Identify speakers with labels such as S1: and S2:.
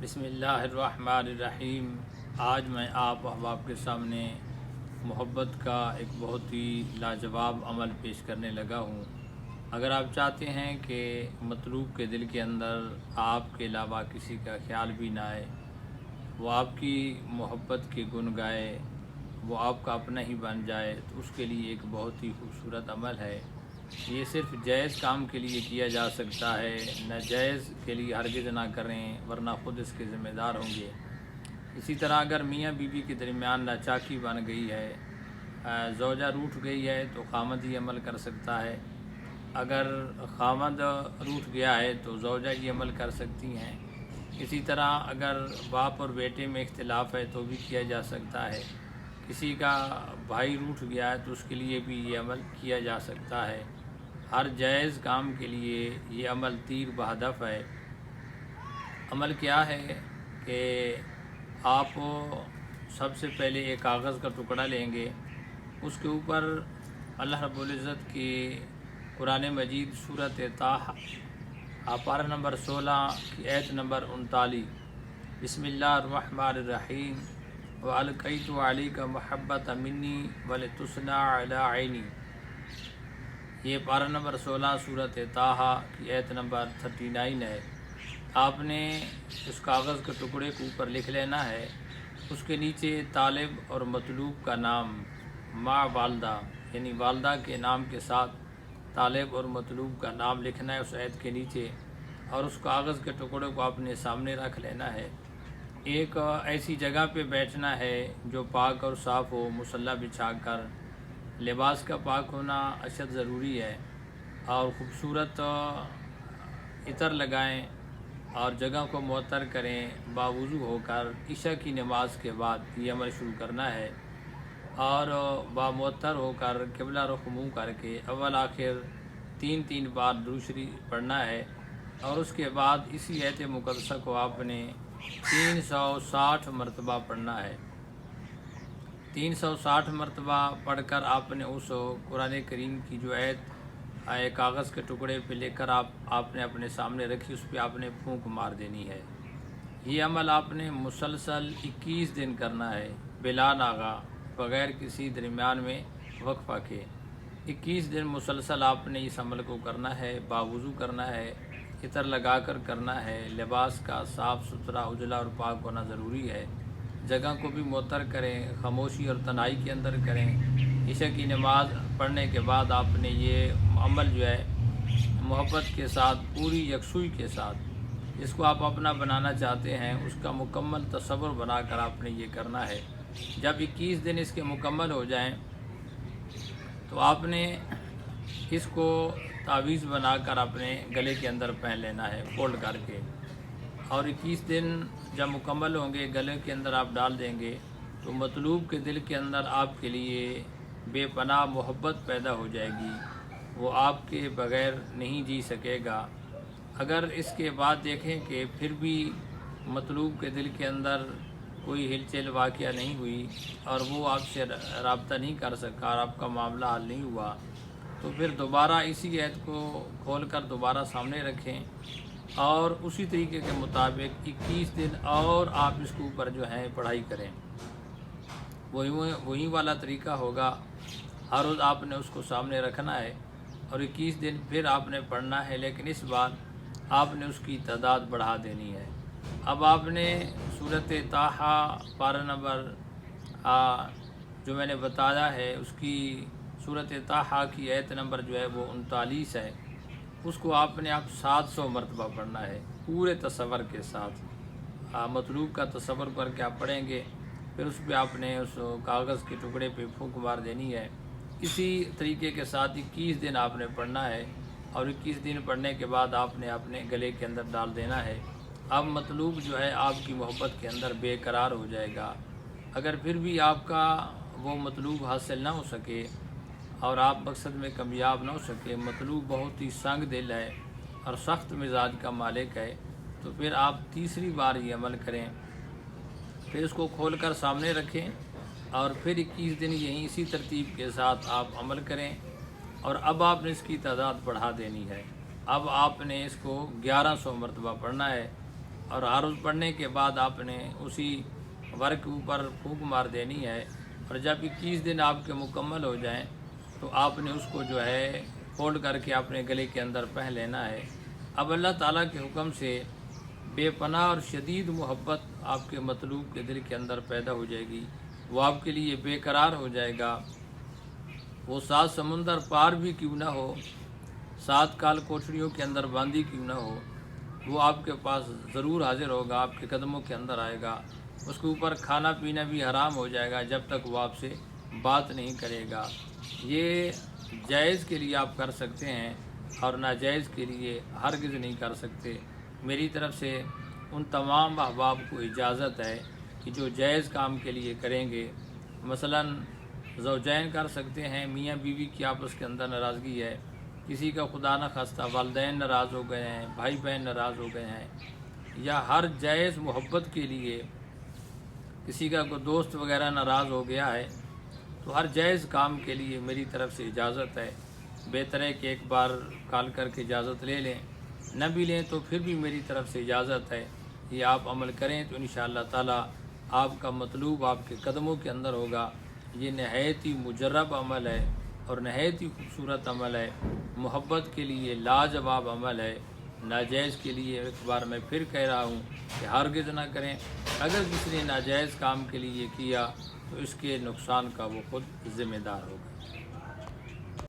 S1: बिस्मिल्लाहिर्रहमानिर्रहीम। आज मैं आप अहबाब के सामने मोहब्बत का एक बहुत ही लाजवाब अमल पेश करने लगा हूँ। अगर आप चाहते हैं कि मतलूब के दिल के अंदर आपके अलावा किसी का ख्याल भी ना आए, वो आपकी मोहब्बत के गुन गाए, वो आपका अपना ही बन जाए, तो उसके लिए एक बहुत ही खूबसूरत अमल है। ये सिर्फ़ जायज़ काम के लिए किया जा सकता है, नाजायज़ के लिए हरगिज़ ना करें, वरना ख़ुद इसके ज़िम्मेदार होंगे। इसी तरह अगर मियाँ बीवी के दरमियान नाचाकी बन गई है, ज़ौजा रूठ गई है, तो खामद ही अमल कर सकता है। अगर खामद रूठ गया है तो ज़ौजा ही अमल कर सकती हैं। इसी तरह अगर बाप और बेटे में इख्तिलाफ़ है तो भी किया जा सकता है। किसी का भाई रूठ गया है तो उसके लिए भी ये अमल किया जा सकता है। हर जायज़ काम के लिए ये अमल तीर बहदफ़ है। अमल क्या है कि आप सबसे पहले एक कागज़ का टुकड़ा लेंगे, उसके ऊपर अल्लाह रब्बुल इज़्ज़त की कुरान मजीद सूरत ताहा पारा नंबर 16 की आयत नंबर 39, बिस्मिल्लाहिर्रहमानिर्रहीम व अलक़ैतु अलैका महब्बतम मिन्नी वलितुस्ना अला ऐनी। ये पारा नंबर 16 सूरत ताहा की आयत नंबर 39 है। आपने उस कागज़ के टुकड़े के ऊपर लिख लेना है, उसके नीचे तालिब और मतलूब का नाम माँ वालदा यानी वालदा के नाम के साथ तालिब और मतलूब का नाम लिखना है उस आयत के नीचे, और उस कागज़ के टुकड़े को अपने सामने रख लेना है। एक ऐसी जगह पे बैठना है जो पाक और साफ़ हो, मुसल्ला बिछा कर। लिबास का पाक होना अशद ज़रूरी है, और ख़ूबसूरत इतर लगाएं और जगह को मुअत्तर करें। बावुज़ू होकर इशा की नमाज के बाद ये अमल शुरू करना है, और बामुअत्तर होकर क़िबला रुख मुँह करके अव्वल आखिर 3 बार दुरूद शरीफ पढ़ना है। और उसके बाद इसी आयत मुक़द्दसा को आपने 360 मरतबा पढ़ना है। 360 मरतबा पढ़कर आपने उस कुरान करीम की जो आयत कागज़ के टुकड़े पे लेकर आपने अपने सामने रखी, उस पर आपने फूंक मार देनी है। ये अमल आपने मुसलसल 21 दिन करना है, बिला नागा, बग़ैर किसी दरमियान में वक्फ़ा के। 21 दिन मुसलसल आपने इस अमल को करना है। बावुज़ू करना है, इतर लगाकर करना है। लिबास का साफ़ सुथरा उजला और पाक होना ज़रूरी है। जगह को भी मुअत्तर करें, खामोशी और तन्हाई के अंदर करें। इशा की नमाज़ पढ़ने के बाद आपने ये अमल जो है मोहब्बत के साथ, पूरी यकसुई के साथ, जिसको आप अपना बनाना चाहते हैं उसका मुकम्मल तसव्वुर बनाकर आपने ये करना है। जब 21 दिन इसके मुकम्मल हो जाएं तो आपने इसको तावीज़ बनाकर अपने गले के अंदर पहन लेना है फोल्ड करके, और 21 दिन जब मुकम्मल होंगे गले के अंदर आप डाल देंगे तो मतलूब के दिल के अंदर आपके लिए बेपनाह मोहब्बत पैदा हो जाएगी। वो आपके बग़ैर नहीं जी सकेगा। अगर इसके बाद देखें कि फिर भी मतलूब के दिल के अंदर कोई हिलचल वाक़या नहीं हुई और वो आपसे राब्ता नहीं कर सका और आपका मामला हल नहीं हुआ, तो फिर दोबारा इसी आयत को खोलकर दोबारा सामने रखें और उसी तरीके के मुताबिक 21 दिन और आप इसके ऊपर जो है पढ़ाई करें। वही वाला तरीका होगा, हर रोज़ आपने उसको सामने रखना है और 21 दिन फिर आपने पढ़ना है, लेकिन इस बार आपने उसकी तादाद बढ़ा देनी है। अब आपने सूरत ताहा पारा नंबर जो मैंने बताया है उसकी सूरत ताहा की आयत नंबर जो है वो 39 है, उसको आपने आप 700 मरतबा पढ़ना है पूरे तसव्वुर के साथ। मतलूब का तसव्वुर करके आप पढ़ेंगे, फिर उस पर आपने उस कागज़ के टुकड़े पे फूंक मार देनी है। इसी तरीके के साथ 21 दिन आपने पढ़ना है, और 21 दिन पढ़ने के बाद आपने अपने गले के अंदर डाल देना है। अब मतलूब जो है आपकी मोहब्बत के अंदर बेकरार हो जाएगा। अगर फिर भी आपका वो मतलूब हासिल ना हो सके और आप मकसद में कामयाब ना हो सके, मतलूब बहुत ही संग दिल है और सख्त मिजाज का मालिक है, तो फिर आप तीसरी बार ये अमल करें। फिर उसको खोलकर सामने रखें और फिर 21 दिन यहीं इसी तरतीब के साथ आप अमल करें, और अब आपने इसकी तादाद बढ़ा देनी है। अब आपने इसको 1100 मरतबा पढ़ना है, اور عرض پڑھنے کے بعد آپ نے اسی ورق کے اوپر پھونک مار دینی ہے، اور جب 21 دن آپ کے مکمل ہو جائیں تو آپ نے اس کو جو ہے فولڈ کر کے اپنے گلے کے اندر پہن لینا ہے۔ اب اللہ تعالیٰ کے حکم سے بے پناہ اور شدید محبت آپ کے مطلوب کے دل کے اندر پیدا ہو جائے گی، وہ آپ کے لیے بے قرار ہو جائے گا۔ وہ 7 سمندر پار بھی کیوں نہ ہو، 7 کال کوٹڑیوں کے اندر باندھی کیوں نہ ہو، وہ آپ کے پاس ضرور حاضر ہوگا، آپ کے قدموں کے اندر آئے گا۔ اس کے اوپر کھانا پینا بھی حرام ہو جائے گا جب تک وہ آپ سے بات نہیں کرے گا۔ یہ جائز کے لیے آپ کر سکتے ہیں اور ناجائز کے لیے ہرگز نہیں کر سکتے۔ میری طرف سے ان تمام احباب کو اجازت ہے کہ جو جائز کام کے لیے کریں گے، مثلاً زوجین کر سکتے ہیں، میاں بیوی کی آپس کے اندر ناراضگی ہے، کسی کا خدا نہ خواستہ والدین ناراض ہو گئے ہیں، بھائی بہن ناراض ہو گئے ہیں، یا ہر جائز محبت کے لیے کسی کا کوئی دوست وغیرہ ناراض ہو گیا ہے، تو ہر جائز کام کے لیے میری طرف سے اجازت ہے۔ بہتر ہے کہ ایک بار کال کر کے اجازت لے لیں، نہ بھی لیں تو پھر بھی میری طرف سے اجازت ہے، یہ آپ عمل کریں تو انشاءاللہ تعالی آپ کا مطلوب آپ کے قدموں کے اندر ہوگا۔ یہ نہایت ہی مجرب عمل ہے اور نہایت ہی خوبصورت عمل ہے، محبت کے لیے لاجواب عمل ہے۔ ناجائز کے لیے ایک بار میں پھر کہہ رہا ہوں کہ ہرگز نہ کریں۔ اگر کسی نے ناجائز کام کے لیے کیا تو اس کے نقصان کا وہ خود ذمہ دار ہوگا۔